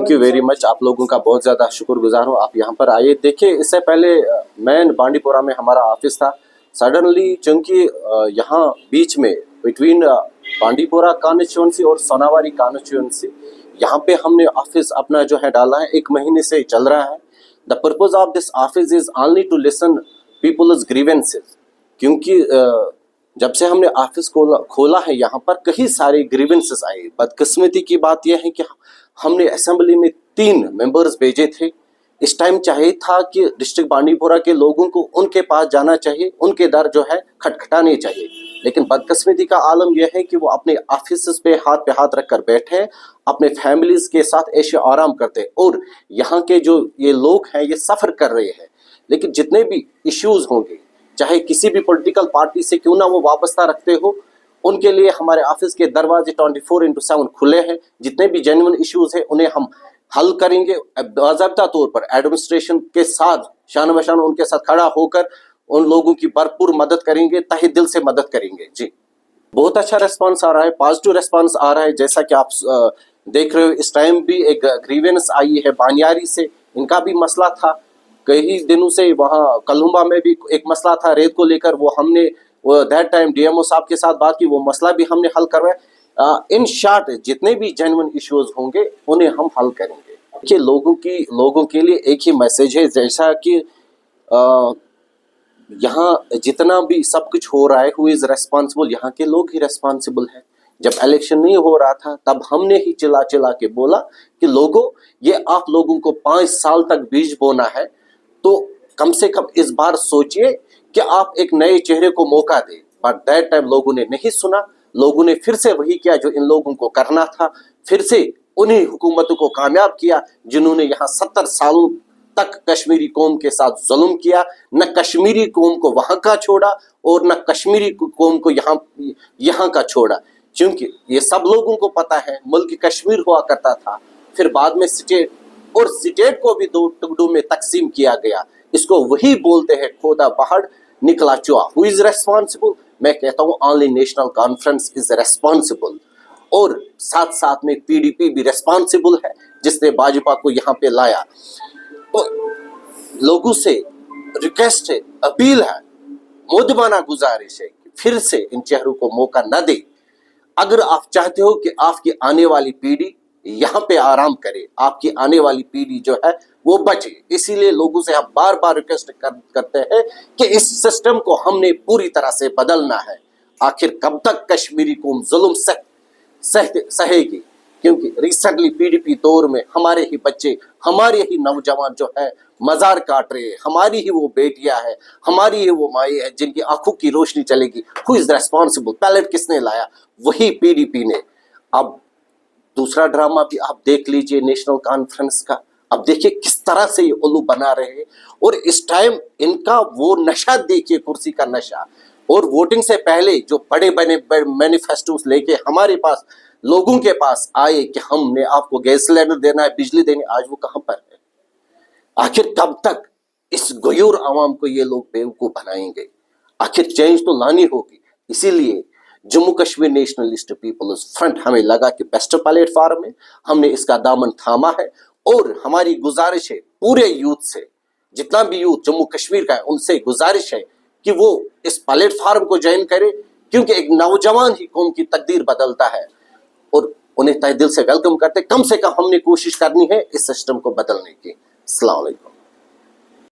Thank you very much. आप लोगों का बहुत ज़्यादा शुक्रगुजार हूँ, आप यहाँ पर आए। देखिए, इससे पहले मैं बांडीपोरा में हमारा ऑफिस था। सडनली चूँकि यहाँ बीच में बिटवीन बांडीपोरा कॉन्स्टिट्यूंसी और सोनावारी कॉन्स्टिट्यूंसी, यहाँ पे हमने ऑफिस अपना जो है डाला है, 1 महीने से चल रहा है। The purpose of this office is only to listen peoples grievances, क्योंकि जब से हमने ऑफिस खोला है यहाँ पर कई सारे ग्रीवेंसेस आए। बदकिस्मती की बात यह है कि हमने असेंबली में 3 मेंबर्स भेजे थे। इस टाइम चाहिए था कि डिस्ट्रिक्ट बांडीपोरा के लोगों को उनके पास जाना चाहिए, उनके दर जो है खटखटाने चाहिए, लेकिन बदकिस्मती का आलम यह है कि वो अपने ऑफिस पे हाथ रख कर बैठे हैं, अपने फैमिलीज के साथ ऐशो आराम करते हैं, और यहाँ के जो ये लोग हैं ये सफ़र कर रहे हैं। लेकिन जितने भी इश्यूज होंगे, चाहे किसी भी पॉलिटिकल पार्टी से क्यों ना वो वाबस्ता रखते हो, उनके लिए हमारे ऑफिस के दरवाजे 24/7 खुले हैं। जितने भी जेन्युइन इश्यूज हैं उन्हें हम हल करेंगे बाज़ाब्ता तौर पर, एडमिनिस्ट्रेशन के साथ शान बशान उनके साथ खड़ा होकर उन लोगों की भरपूर मदद करेंगे, तहे दिल से मदद करेंगे। जी, बहुत अच्छा रेस्पॉन्स आ रहा है, पॉजिटिव रेस्पॉन्स आ रहा है। जैसा कि आप देख रहे हो, इस टाइम भी एक ग्रीवेंस आई है बानियारी से, इनका भी मसला था कई दिनों से। वहाँ कलहुम्बा में भी एक मसला था रेत को लेकर, वो हमने दैट टाइम डीएमओ साहब के साथ बात की, वो मसला भी हमने हल करवाया। इन शॉर्ट जितने भी जेन्युइन इश्यूज होंगे उन्हें हम हल करेंगे। देखिए, लोगों के लिए एक ही मैसेज है, जैसा कि यहाँ जितना भी सब कुछ हो रहा है, हु इज रेस्पॉन्सिबल, यहाँ के लोग ही रेस्पॉन्सिबल है। जब इलेक्शन नहीं हो रहा था तब हमने ही चिल्ला के बोला कि लोगों, ये आप लोगों को 5 साल तक बीज बोना है, तो कम से कम इस बार सोचिए कि आप एक नए चेहरे को मौका दें। बट दैट टाइम लोगों ने नहीं सुना। लोगों ने फिर से वही किया जो इन लोगों को करना था, फिर से उन्हीं हुकूमतों को कामयाब किया जिन्होंने यहाँ 70 सालों तक कश्मीरी कौम के साथ जुल्म किया। न कश्मीरी कौम को वहां का छोड़ा और न कश्मीरी कौम को यहाँ का छोड़ा, क्योंकि ये सब लोगों को पता है मुल्क कश्मीर हुआ करता था, फिर बाद में स्टेट, और स्टेट को भी 2 टुकड़ों में तकसीम किया गया। इसको वही बोलते हैं खोदा पहाड़ निकला चुहा। Who is responsible? मैं कहता हूँ only national conference is responsible, और साथ साथ में पीडीपी भी रेस्पॉन्सिबल है जिसने भाजपा को यहाँ पे लाया। तो लोगों से रिक्वेस्ट है, अपील है, मोदबाना गुजारिश है कि फिर से इन चेहरों को मौका न दे। अगर आप चाहते हो कि आपकी आने वाली पीढ़ी यहाँ पे आराम करे, आपकी आने वाली पीढ़ी जो है वो बचे, इसीलिए लोगों से हम बार बार रिक्वेस्ट करते हैं कि इस सिस्टम को हमने पूरी तरह से बदलना है। आखिर कब तक कश्मीरी कौम जुल्म सहेगी? क्योंकि रिसेंटली पीडीपी दौर में हमारे ही बच्चे, हमारे ही नौजवान जो है मजार काट रहे हैं, हमारी ही वो बेटियां हैं, हमारी ही वो माएँ हैं जिनकी आंखों की रोशनी चलेगी। Who is responsible? पैलेट किसने लाया? वही पीडीपी ने। अब दूसरा ड्रामा भी आप देख लीजिए नेशनल कॉन्फ्रेंस का। अब देखिए किस तरह से ये उल्लू बना रहे हैं, और इस टाइम इनका वो नशा देखिए, कुर्सी का नशा। और वोटिंग से पहले जो बड़े मैनिफेस्टोस लेके हमारे पास, लोगों के पास आए कि हमने आपको गैस सिलेंडर देना है, बिजली देनी, आज वो कहां पर है? आखिर कब तक इस गयूर आवाम को ये लोग बेवकूफ बनाएंगे? आखिर चेंज तो लानी होगी। इसीलिए Jammu Kashmir Nationalist Peoples Front हमें लगा कि बेस्ट प्लेटफॉर्म है, हमने इसका दामन थामा है। और हमारी गुजारिश है पूरे यूथ से, जितना भी यूथ जम्मू कश्मीर का है, उनसे गुजारिश है कि वो इस प्लेटफॉर्म को ज्वाइन करे, क्योंकि एक नौजवान ही कौम की तकदीर बदलता है, और उन्हें तहे दिल से वेलकम करते। कम से कम हमने कोशिश करनी है इस सिस्टम को बदलने की। अस्सलाम वालेकुम।